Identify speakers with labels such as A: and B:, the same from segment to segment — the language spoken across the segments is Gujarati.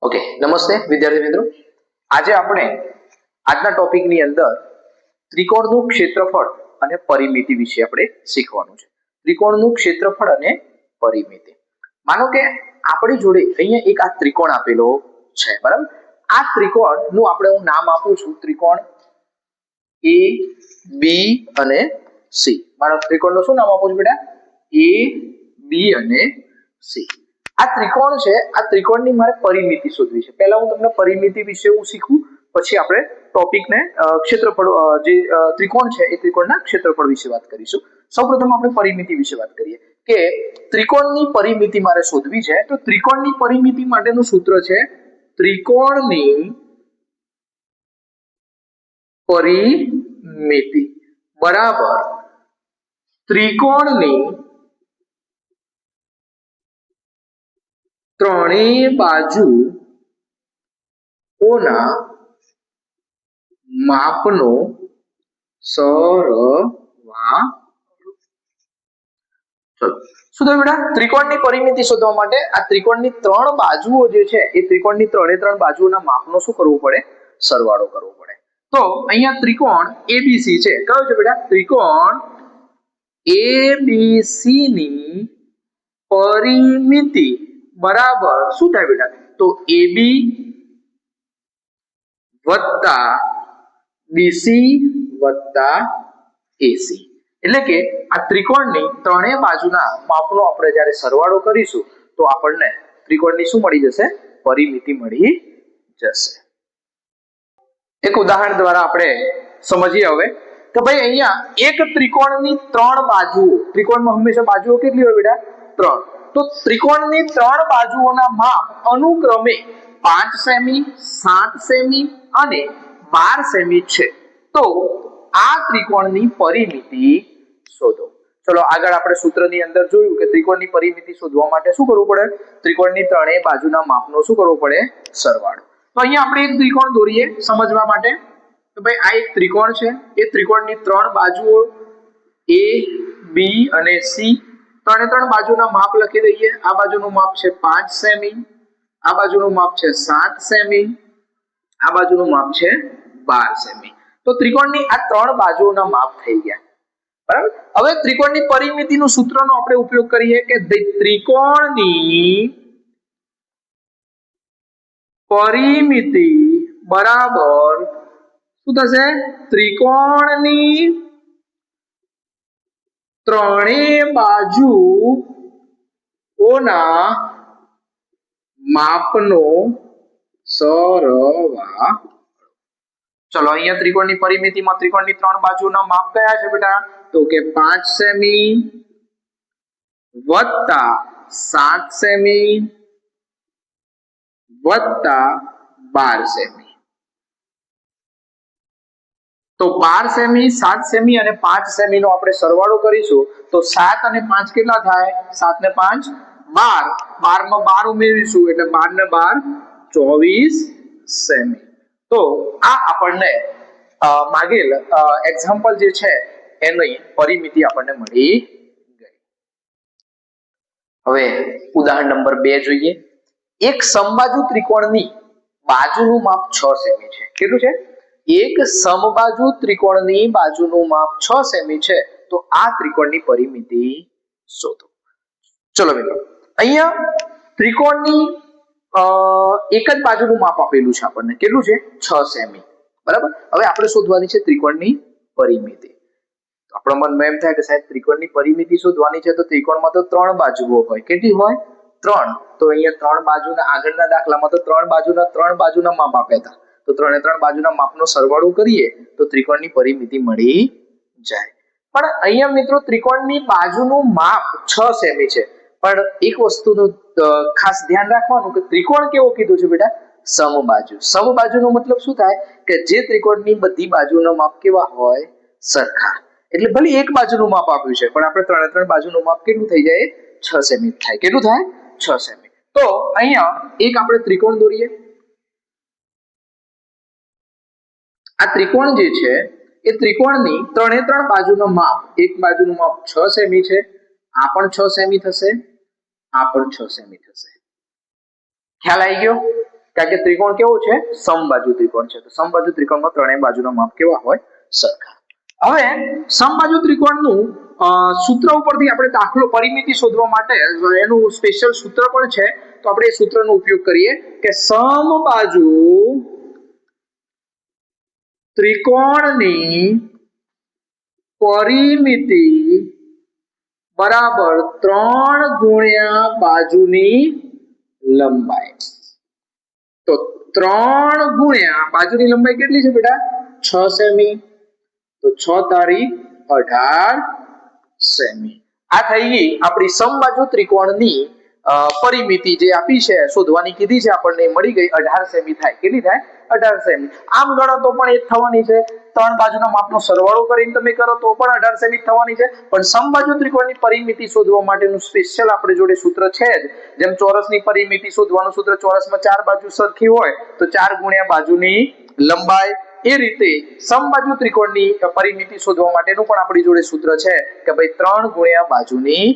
A: ઓકે, નમસ્તે વિદ્યાર્થી મિત્રો. આજે આપણે આજના ટોપિકની અંદર ત્રિકોણનું ક્ષેત્રફળ અને પરિમિતિ વિશે આપણે શીખવાનું છે. ત્રિકોણનું ક્ષેત્રફળ અને પરિમિતિ. માનો કે આપણી જોડે અહીંયા એક આ ત્રિકોણ આપેલો છે, બરાબર? આ ત્રિકોણનું આપણે હું નામ આપું છું ત્રિકોણ A, B અને C. મારો ત્રિકોણનું શું નામ આપું છું બેટા? A, B અને C. આ ત્રિકોણ છે, આ ત્રિકોણની મારે પરિમિતિ શોધવી છે. પહેલા હું તમને પરિમિતિ વિશે હું શીખું, પછી આપણે ટોપિકને ક્ષેત્રફળ જે ત્રિકોણ છે એ ત્રિકોણના ક્ષેત્રફળ વિશે વાત કરીશું. સૌપ્રથમ આપણે પરિમિતિ વિશે વાત કરીએ કે ત્રિકોણની પરિમિતિ મારે શોધવી છે. તો ત્રિકોણની પરિમિતિ માટેનું સૂત્ર છે ત્રિકોણની પરિમિતિ બરાબર ત્રિકોણની ત્રણેય બાજુઓના માપનો સરવાળો. ચલો, શું થયું બેટા? ત્રિકોણની પરિમિતિ શોધવા માટે આ ત્રિકોણની ત્રણ બાજુઓ જે છે એ ત્રિકોણની ત્રણ બાજુઓના માપનો શું કરવું પડે? સરવાળો કરવો પડે. તો અહીંયા ત્રિકોણ ABC છે. કયો છે બેટા? ત્રિકોણ ABC ની પરિમિતિ બરાબર શું થાય બેટા? તો AB વત્તા BC વત્તા AC. એટલે કે આ ત્રિકોણની ત્રણેય બાજુના માપનો આપણે જ્યારે સરવાળો કરીશું તો આપણને ત્રિકોણની શું મળી જશે? પરિમિતિ મળી જશે. એક ઉદાહરણ દ્વારા આપણે સમજીએ હવે કે ભાઈ અહીંયા એક ત્રિકોણની ત્રણ બાજુઓ, ત્રિકોણમાં હંમેશા બાજુઓ કેટલી હોય બેટા? ત્રણ. તો ત્રિકોણની ત્રણ બાજુઓના માપ અનુક્રમે 5 સેમી, 7 સેમી અને 12 સેમી છે. તો આ ત્રિકોણની પરિમિતિ શોધો. ચલો, આગળ આપણે સૂત્રની અંદર જોયું કે ત્રિકોણની પરિમિતિ શોધવા માટે શું કરવું પડે? ત્રિકોણની ત્રણેય બાજુના માપનો શું કરવો પડે? સરવાળો. તો અહીંયા આપણે એક ત્રિકોણ દોરીએ સમજવા માટે. તો ભાઈ આ એક ત્રિકોણ છે, એ ત્રિકોણની ત્રણ બાજુઓ A, B અને C. ત્રણ બાજુના માપ લખી દઈએ. આ બાજુનું માપ છે 5 સેમી, આ બાજુનું માપ છે 7 સેમી, આ બાજુનું માપ છે 12 સેમી. તો ત્રિકોણની આ ત્રણ બાજુઓના માપ થઈ ગયા, બરાબર? હવે ત્રિકોણની પરિમિતિનું સૂત્રનો આપણે ઉપયોગ કરીએ કે ત્રિકોણની પરિમિતિ બરાબર શું થશે? ત્રિકોણની ત્રણેય બાજુઓના માપનો સરવાળો. ચલો, અહીંયા ત્રિકોણની પરિમિતિમાં ત્રિકોણની ત્રણ બાજુના માપ કયા છે બેટા? તો કે 5 સેમી વત્તા 7 સેમી વત્તા 12 સેમી. તો 12 સેમી, 7 સેમી અને 5 સેમી નો આપણે સરવાળો કરીશું તો 7 અને 5 કેટલા થાય? 7 ને 5 12. 12 માં 12 ઉમેરીશું એટલે 12 ને 12 24 સેમી. તો આ આપણને માગેલ એક્ઝામ્પલ જે છે એની પરિમિતિ આપણને મળી ગઈ. હવે ઉદાહરણ નંબર 2 જોઈએ. એક સમબાજુ ત્રિકોણની બાજુનું માપ 6 સેમી છે. કેટલું છે? એક સમબાજુ ત્રિકોણની બાજુનું માપ 6 સેમી છે. તો આ ત્રિકોણની પરિમિતિ શોધો. ચલો મિત્રો, અહીંયા ત્રિકોણની એક જ બાજુનું માપ આપેલું છે આપણને. કેટલું છે? 6 સેમી, બરાબર? હવે આપણે શોધવાની છે ત્રિકોણની પરિમિતિ. આપણો મનમાં એમ થાય કે સાહેબ ત્રિકોણની પરિમિતિ શોધવાની છે તો ત્રિકોણમાં તો ત્રણ બાજુઓ હોય. કેટલી હોય? 3. તો અહીંયા ત્રણ બાજુના આગળના દાખલામાં તો ત્રણ બાજુના માપ આપ્યા હતા. તો ત્રણ બાજુના માપનો સરવાળો કરીએ તો ત્રિકોણની પરિમિતિ મળી જાય. પણ અહીંયા મિત્રો ત્રિકોણની બાજુનું માપ 6 સેમી છે. પણ એક વસ્તુનું ખાસ ધ્યાન રાખવાનું કે ત્રિકોણ કેવો કીધું છે બેટા? સમબાજુ. સમબાજુનો મતલબ શું થાય કે જે ત્રિકોણની બધી બાજુના માપ કેવા હોય? સરખા. એટલે ભલે એક બાજુનું માપ આપ્યું છે પણ આપણે ત્રણ બાજુનું માપ કેટલું થઈ જાય? 6 સેમી થાય. કેટલું થાય? 6 સેમી. તો અહીંયા એક આપણે ત્રિકોણ દોરીએ. આ ત્રિકોણ જે છે એ ત્રિકોણની ત્રણ બાજુનું માપ, એક બાજુનું માપ 6 સેમી છે, આ પણ 6 સેમી થશે, આ પણ 6 સેમી થશે. ખ્યાલ આવી ગયો? કારણ કે ત્રિકોણ કેવો છે? સમબાજુ ત્રિકોણ છે. તો સમબાજુ ત્રિકોણમાં ત્રણેય બાજુના માપ કેવા હોય? સરખા. હવે સમબાજુ ત્રિકોણનું સૂત્ર ઉપરથી આપણે દાખલો પરિમિતિ શોધવા માટે એનું સ્પેશિયલ સૂત્ર પણ છે. તો આપણે એ સૂત્રનો ઉપયોગ કરીએ કે સમબાજુ ત્રિકોણની પરિમિતિ બરાબર 3 ગુણ્યા બાજુની લંબાઈ. તો 3 ગુણ્યા બાજુની લંબાઈ કેટલી છે બેટા? 6 સેમી. તો 6 તારી 18 સેમી. આ થઈ ગઈ આપણી સમબાજુ ત્રિકોણની પરિમિતિ જે આપી છે, શોધવાની કીધી છે આપણને, મળી ગઈ. 18 સેમી થાય. કેટલી થાય? 18 સેમી. આમ ગણો તો પણ એ જ થવાની છે. ત્રણ બાજુના માપનો સરવાળો કરીને તમે કરો તો પણ 18 સેમી થવાની છે. પણ સમબાજુ ત્રિકોણની પરિમિતિ શોધવા માટેનું સ્પેશિયલ આપણી જોડે સૂત્ર છે જ. જેમ ચોરસની પરિમિતિ શોધવાનું સૂત્ર, ચોરસમાં 4 બાજુ સરખી હોય તો 4 ગુણ્યા બાજુની લંબાઈ. એ રીતે સમબાજુ ત્રિકોણની પરિમિતિ શોધવા માટેનું પણ આપણી જોડે સૂત્ર છે કે ભાઈ 3 ગુણ્યા બાજુની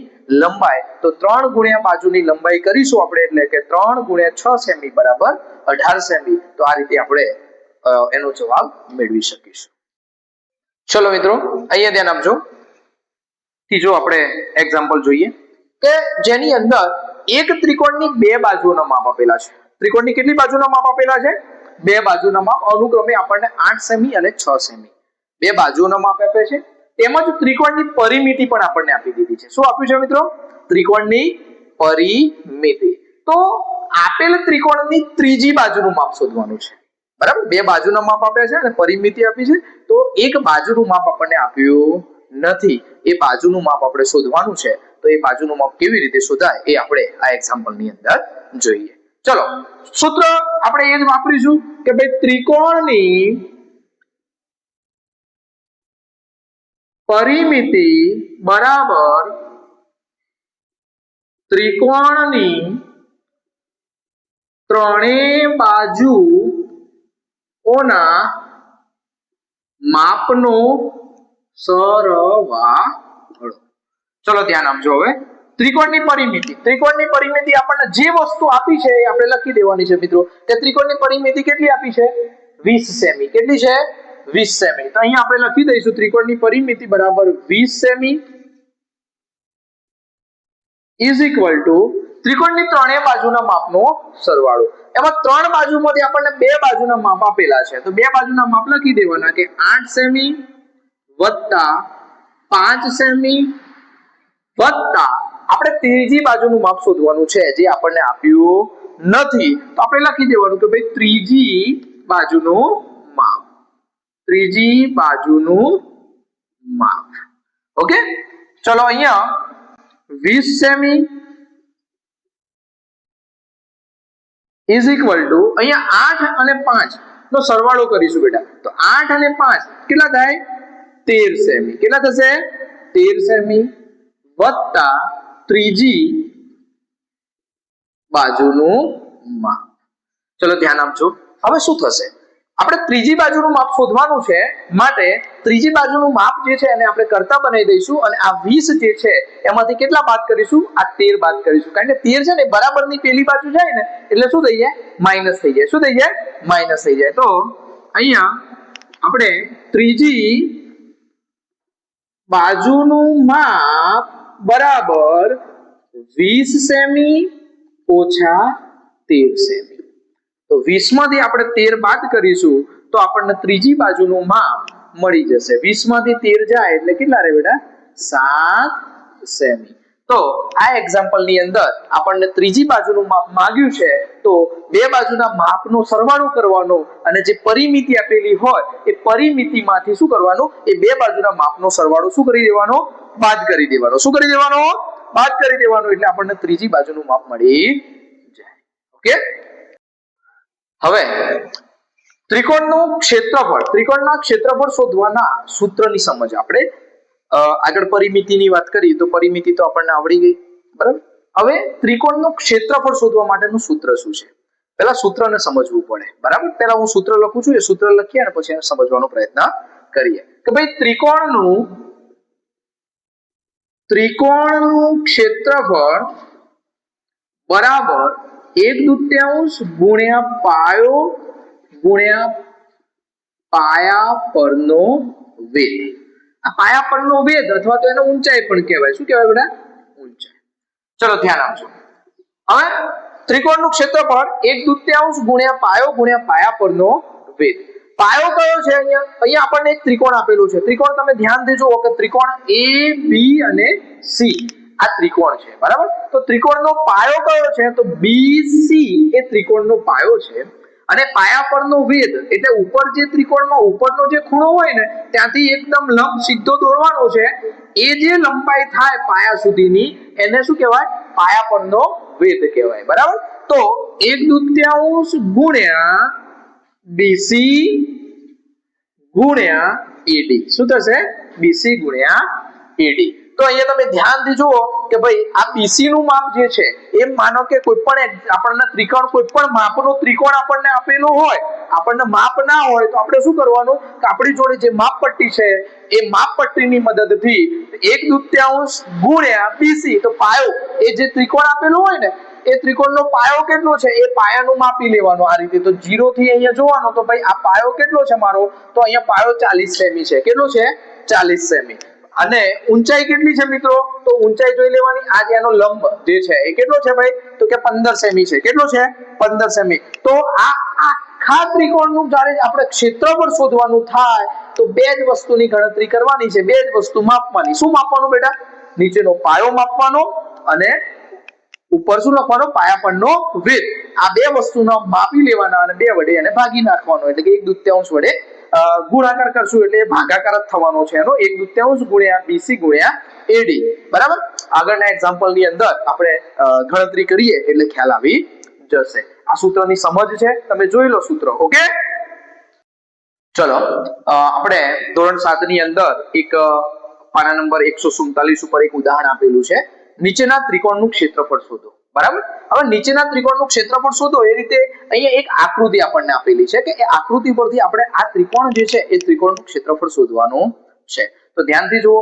A: લંબાઈ. તો 3 ગુણ્યા બાજુની લંબાઈ કરીશું આપણે, એટલે કે 3 ગુણ્યા 6 સેમી બરાબર 18 સેમી. તો આ રીતે આપણે એનો જવાબ મેળવી શકીશું. ચલો મિત્રો, અહીંયા ધ્યાન આપજો. ત્રીજો આપણે એક્ઝામ્પલ જોઈએ કે જેની અંદર એક ત્રિકોણની બે બાજુઓના માપ આપેલા છે. ત્રિકોણની કેટલી બાજુના માપ આપેલા છે? બે બાજુના માપ અનુક્રમે આપણને 8 સેમી અને 6 સેમી બે બાજુઓના માપ આપે છે. તેમજ ત્રિકોણની પરિમિતિ પણ આપણને આપી દીધી છે. શું આપ્યું છે મિત્રો? ત્રિકોણની પરિમિતિ. તો આપેલ ત્રિકોણની ત્રીજી બાજુનું માપ શોધવાનું છે. બરાબર, બે બાજુના માપ આપ્યા છે અને પરિમિતિ આપી છે. તો એક બાજુનું માપ આપણને આપ્યું નથી. એ બાજુનું માપ આપણે શોધવાનું છે. તો એ બાજુનું માપ કેવી રીતે શોધાય એ આપણે આ એક્ઝામ્પલ ની અંદર જોઈએ. ચલો, સૂત્ર આપણે એ જ વાપરીશું કે ભાઈ ત્રિકોણની પરિમિતિ બરાબર ત્રિકોણની ત્રણેય બાજુઓના માપનો સરવાળો. ચલો ધ્યાન આપજો. હવે ત્રિકોણની પરિમિતિ આપણને જે વસ્તુ આપી છે એ આપણે લખી દેવાની છે મિત્રો. કે ત્રિકોણની પરિમિતિ કેટલી આપી છે? 20 સેમી. કેટલી છે? 20 સેમી. તો અહીંયા આપણે લખી દઈશું ત્રિકોણની પરિમિતિ બરાબર 20 સેમી ઇઝ ઇક્વલ ટુ ત્રિકોણની ત્રણેય બાજુના માપનો સરવાળો. એમાં ત્રણ બાજુમાંથી આપણને બે બાજુના માપ આપેલા છે. તો બે બાજુના માપ લખી દેવાના કે 8 સેમી વત્તા 5 સેમી વત્તા આપણે ત્રીજી બાજુનું માપ શોધવાનું છે જે આપણને આપ્યું નથી. તો આપણે લખી દેવાનું કે ભાઈ ત્રીજી બાજુનું માપ. ત્રીજી બાજુનું માપ. ઓકે, ચલો અહીંયા 20 સેમી ઇઝ ઇક્વલ ટુ અહીંયા 8 અને 5 નો સરવાળો કરીશું બેટા. તો 8 અને 5 કેટલા થાય? 13 સેમી. કેટલા થશે? 13 સેમી વત્તા ત્રીજી બાજુનું માપ. ચલો ધ્યાન આપજો. હવે શું થશે? આપણે ત્રીજી બાજુનું માપ શોધવાનું છે, માટે ત્રીજી બાજુનું માપ જે છે એને આપણે કરતા બનાવી દઈશું અને આ 20 જે છે એમાંથી કેટલા બાદ કરીશું? આ 13 બાદ કરીશું. કારણ કે 13 છે ને બરાબરની પેલી બાજુ જાય ને એટલે શું થઈ જાય? માઈનસ થઈ જાય. શું થઈ જાય? માઈનસ થઈ જાય. તો અહીંયા આપણે ત્રીજી બાજુનું માપ બરાબર 20 સેમી ઓછા 13 સેમી. તો 20 માંથી આપણે 13 બાદ કરીશું તો આપણને ત્રીજી બાજુનું માપ મળી જશે. 20 માંથી 13 જાય એટલે કેટલા રહે બેટા? 7 સેમી. તો આ એક્ઝામ્પલ ની અંદર આપણને ત્રીજી બાજુનું માપ માંગ્યું છે. તો બે બાજુના માપનો સરવાળો કરવાનો અને જે પરિમિતિ આપેલી હોય એ પરિમિતિમાંથી શું કરવાનું? એ બે બાજુના માપનો સરવાળો શું કરી દેવાનો? બાદ કરી દેવાનો. શું કરી દેવાનો? બાદ કરી દેવાનો. એટલે આપણને ત્રીજી બાજુનું માપ મળી જાય. ઓકે, હવે ત્રિકોણનું ક્ષેત્રફળ, ત્રિકોણના ક્ષેત્રફળ શોધવાના સૂત્રની સમજ. આપણે આગળ પરિમિતિની વાત કરી તો પરિમિતિ તો આપણને આવડી ગઈ. બરાબર, હવે ત્રિકોણનું ક્ષેત્રફળ શોધવા માટેનું સૂત્ર શું છે? પહેલા સૂત્રને સમજવું પડે. બરાબર, પહેલા હું સૂત્ર લખું છું, એ સૂત્ર લખીએ અને પછી એને સમજવાનો પ્રયત્ન કરીએ કે ભાઈ ત્રિકોણનું ક્ષેત્રફળ બરાબર 1/2 ગુણ્યા પાયો ગુણ્યા પાયા પરનો વેધ. આ પાયા પરનો વેધ અથવા તો એને ઊંચાઈ પણ કહેવાય. શું કહેવાય બેટા? ઊંચાઈ. ચલો ધ્યાન આપજો. હવે ત્રિકોણનું ક્ષેત્રફળ 1/2 ગુણ્યા પાયો ગુણ્યા પાયા પરનો વેધ. પાયો કયો છે? અહીંયા આપણને એક ત્રિકોણ આપેલું છે. ત્રિકોણ તમે ધ્યાનથી જુઓ કે ત્રિકોણ A B અને C આ ત્રિકોણ છે, બરાબર? તો ત્રિકોણનો પાયો કયો છે? તો BC એ ત્રિકોણનો પાયો છે. અને પાયા પરનો વેધ એટલે ઉપર જે ત્રિકોણમાં ઉપરનો જે ખૂણો હોય ને ત્યાંથી એકદમ લંબ સીધો દોરવાનો છે. એ જે લંબાઈ થાય પાયા સુધીની એને શું કહેવાય? પાયા પરનો વેધ કહેવાય, બરાબર? તો 1/2 ગુણ્યા BC ગુણ્યા AD શું થશે? BC ગુણ્યા AD. તો અહીંયા તમે ધ્યાનથી જુઓ કે ભાઈ આ BC નું માપ જે છે એ માનો કે કોઈ પણ આપણને ત્રિકોણ કોઈ પણ માપનો ત્રિકોણ આપણને આપેલો હોય, આપણને માપ ના હોય તો આપણે શું કરવાનું કે આપણી જોડે જે માપપટ્ટી છે એ માપપટ્ટીની મદદથી 1/2 ગુણ્યા BC તો પાયો એ જે ત્રિકોણ આપેલો હોય ને એ ત્રિકોણનો પાયો કેટલો છે એ પાયાનું માપી લેવાનું આ રીતે. તો 0 થી અહીંયા જોવાનો તો ભાઈ આ પાયો કેટલો છે મારો? તો અહીંયા પાયો 40 સેમી છે. કેટલો છે? 40 સેમી. અને ઊંચાઈ કેટલી છે મિત્રો? તો ઊંચાઈ જોઈ લેવાની. આ જેનો લંબ જે છે એ કેટલો છે ભાઈ? તો કે 15 સેમી છે. કેટલો છે? 15 સેમી. તો આ આખા ત્રિકોણનું જ્યારે આપણે ક્ષેત્રફળ શોધવાનું થાય તો બે જ વસ્તુની ગણતરી કરવાની છે, બે જ વસ્તુ માપવાની. શું માપવાનું બેટા? નીચેનો પાયો માપવાનો અને ઉપર શું લખવાનો? પાયા પરનો વેધ. આ બે વસ્તુનો માપી લેવાના અને 2 વડે એને ભાગી નાખવાનો એટલે કે 1/2 વડે ગુણાકાર કરશું એટલે ભાગાકાર જ થવાનો છે એનો. 1/2 ગુણ્યા BC ગુણ્યા AD, બરાબર? આગળના એક્ઝામ્પલ ની અંદર આપણે ગણતરી કરીએ એટલે ખ્યાલ આવી જશે. આ સૂત્રની સમજ છે, તમે જોઈ લો સૂત્ર. ઓકે, ચલો આપણે ધોરણ 7 ની અંદર એક પાના નંબર 147 ઉપર એક ઉદાહરણ આપેલું છે. નીચેના ત્રિકોણનું ક્ષેત્રફળ શોધો, બરાબર? હવે નીચેના ત્રિકોણનું ક્ષેત્રફળ શોધો એ રીતે અહીંયા એક આકૃતિ આપણને આપેલી છે કે એ આકૃતિ પરથી આપણે આ ત્રિકોણ જે છે એ ત્રિકોણનું ક્ષેત્રફળ શોધવાનું છે. તો ધ્યાનથી જુઓ.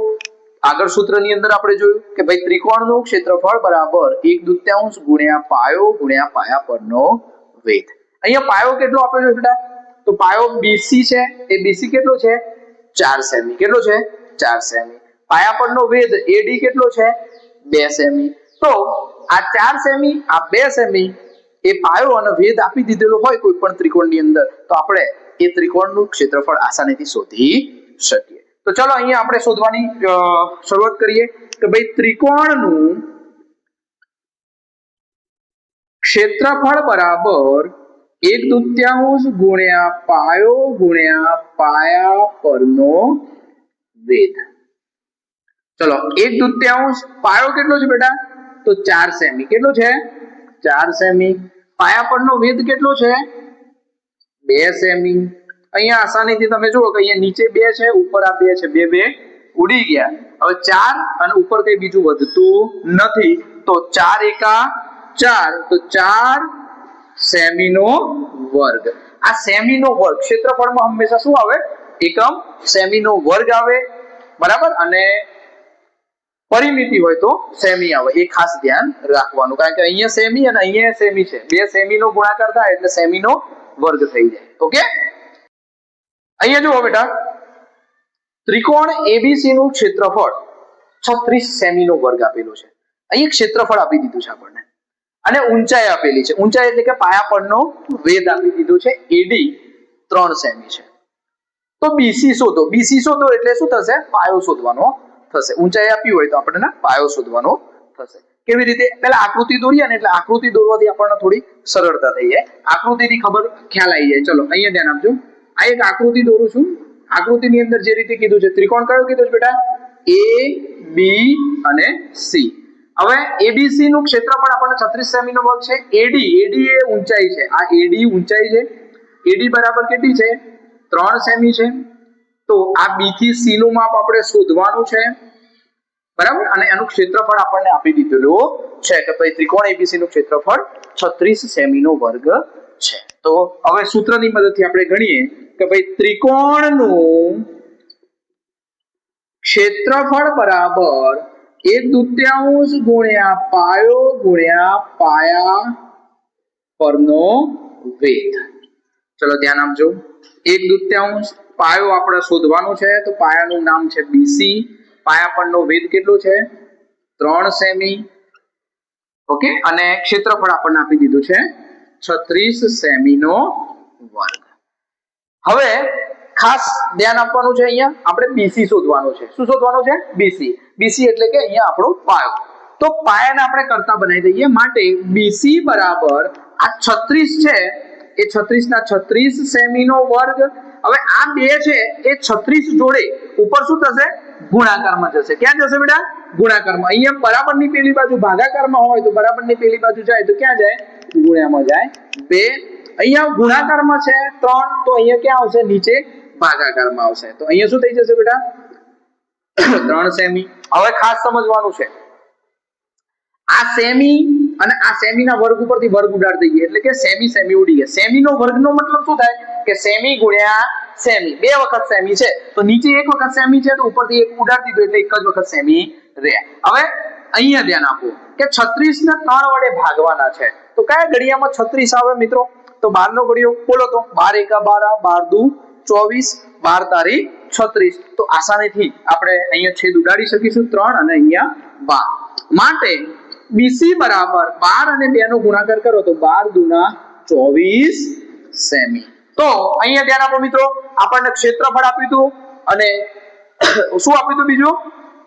A: આગળ સૂત્રની અંદર આપણે જોયું કે ભાઈ ત્રિકોણનું ક્ષેત્રફળ બરાબર 1/2 ગુણ્યા પાયો ગુણ્યા પાયા પરનો વેધ. અહીંયા પાયો કેટલો આપ્યો છે બેટા? તો પાયો BC છે એ BC કેટલો છે? 4 સેમી. કેટલો છે? 4 સેમી. પાયા પરનો વેધ AD કેટલો છે? 2 સેમી. તો આ 4 સેમી આ 2 સેમી એ પાયો અને વેધ આપી દીધેલો હોય કોઈ પણ ત્રિકોણની અંદર તો આપણે એ ત્રિકોણનું ક્ષેત્રફળ આસાનીથી શોધી શકીએ. તો ચલો અહીંયા આપણે શોધવાની શરૂઆત કરીએ કે ભાઈ ત્રિકોણનું ક્ષેત્રફળ બરાબર 1/2 ગુણ્યા પાયો ગુણ્યા પાયા પરનો વેધ. ચલો 1/2 પાયો કેટલો છે બેટા? તો 4 સેમી. કેટલો છે? 4 સેમી. પાયા પરનો વેધ કેટલો છે? 2 સેમી. અહીંયા આસાનીથી તમે જુઓ કે અહીંયા નીચે 2 છે, ઉપર આ 2 છે, 2 ઉડી ગયા. હવે 4 અને ઉપર કઈ બીજું વધતું નથી તો 4 એકા 4 તો 4 સેમીનો વર્ગ. આ સેમીનો વર્ગ ક્ષેત્રફળમાં હંમેશા શું આવે? એકમ સેમીનો વર્ગ આવે, બરાબર? અને પરિમિતિ હોય તો સેમી આવે. એ ખાસ ધ્યાન રાખવાનું કારણ કે અહીંયા સેમી અને અહીંયા સેમી છે. 2 સેમીનો ગુણાકાર થાય એટલે સેમીનો વર્ગ થઈ જાય. ઓકે, અહીંયા જુઓ બેટા ત્રિકોણ ABC નું ક્ષેત્રફળ 36 સેમીનો વર્ગ આપેલો છે. અહીં ક્ષેત્રફળ આપી દીધું છે આપણને અને ઊંચાઈ આપેલી છે. ઊંચાઈ એટલે કે પાયા પરનો વેધ આપી દીધું છે. AD 3 સેમી છે. તો BC શોધો. BC શોધો એટલે શું થશે? પાયો શોધવાનો થશે. ઊંચાઈ આપી હોય તો આપણને પાયો શોધવાનો થશે. કેવી રીતે? પહેલા આકૃતિ દોરીએ ને એટલે આકૃતિ દોરવાથી આપણને થોડી સરળતા થઈ જાય. આકૃતિની ખબર ખ્યાલ આવી જાય. ચલો અહીંયા ધ્યાન આપજો. આ એક આકૃતિ દોરું છું. આકૃતિની અંદર જે રીતે કીધું છે ત્રિકોણ કયો કીધું છે બેટા? A B અને C. હવે ABC નું ક્ષેત્રફળ આપણને 36 સેમી નો વર્ગ છે. AD એ ઊંચાઈ છે. આ AD ઊંચાઈ છે. AD બરાબર કેટલી છે? 3 સેમી છે. તો આ B થી C નું માપ આપણે શોધવાનું છે, બરાબર? અને એનું ક્ષેત્રફળ આપણને આપી દીધેલું છે કે ભાઈ ત્રિકોણ ABC નું ક્ષેત્રફળ 36 સેમી નો વર્ગ છે. તો હવે સૂત્રની મદદથી આપણે ગણીએ કે ભાઈ ત્રિકોણનું ક્ષેત્રફળ બરાબર 1/2 ગુણ્યા પાયો ગુણ્યા પાયા પરનો વેધ. ચલો ધ્યાન આપજો. 1/2 પાયો આપણે શોધવાનો છે, તો પાયાનું નામ છે બીસી. પાયા પરનો વેધ કેટલો છે? 3 સેમી. ઓકે, અને ક્ષેત્રફળ આપણને આપી દીધું છે 36 સેમીનો વર્ગ. હવે ખાસ ધ્યાન આપવાનું છે, અહીંયા આપણે બીસી શોધવાનું છે. શું શોધવાનું છે? બીસી. બીસી એટલે કે અહીંયા આપણો પાયો. તો પાયાને આપણે કરતા બનાવી દઈએ. માટે બીસી બરાબર આ 36 છે એ 36 ના 36 સેમીનો વર્ગ. હવે આ બે છે એ 36 જોડે ઉપર શું થશે? ગુણાકારમાં જશે. ક્યાં જશે બેટા? ગુણાકારમાં. અહીંયા બરાબરની પેલી બાજુ ભાગાકારમાં હોય તો બરાબરની પેલી બાજુ જાય તો ક્યાં જાય? ગુણ્યામાં જાય. 2 અહીંયા ગુણાકારમાં છે 3 તો અહીંયા ક્યાં આવશે? નીચે ભાગાકારમાં આવશે. તો અહીંયા શું થઈ જશે બેટા? 3 સેમી. હવે ખાસ સમજવાનું છે, આ સેમી અને આ સેમીના વર્ગ ઉપરથી વર્ગ ઉડાડી દઈએ એટલે કે સેમી સેમી ઉડી ગયા. સેમીનો વર્ગનો મતલબ શું થાય? કે સેમી ગુણ્યા સેમી. 2 વખત સેમી છે તો નીચે 1 વખત સેમી છે તો ઉપરથી 1 ઉડાડી દીધો એટલે 1 જ વખત સેમી રહ્યા. હવે અહીંયા ધ્યાન આપો કે 36 ને 3 વડે ભાગવાના છે. તો કયા ઘડિયામાં 36 આવે મિત્રો? તો 12 નો ઘડિયો બોલો તો. 12 એકા 12, 12 દુ 24, 12 તારી 36. તો આસાનીથી આપણે અહીંયા છેદ ઉડાડી શકીશું 3 અને અહીંયા 12. માટે બીસી બરાબર 12 અને 2 નો ગુણાકાર કરો તો 12 દુના 24 સેમી. તો અહીંયા ધ્યાન આપો મિત્રો, આપણને ક્ષેત્રફળ આપ્યું હતું અને શું આપ્યું હતું? બીજું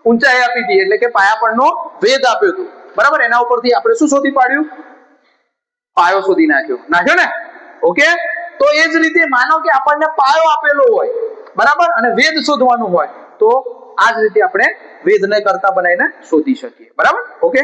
A: ઊંચાઈ આપી હતી એટલે કે પાયા પરનો વેધ આપ્યો હતો. બરાબર, એના ઉપરથી આપણે શું શોધી પાડ્યું? પાયો શોધી નાખ્યો ને. ઓકે, તો એ જ રીતે માનો કે આપણને પાયો આપેલો હોય, બરાબર, અને વેધ શોધવાનું હોય તો આ જ રીતે આપણે વેધને કરતા બનાવીને શોધી શકીએ. બરાબર, ઓકે.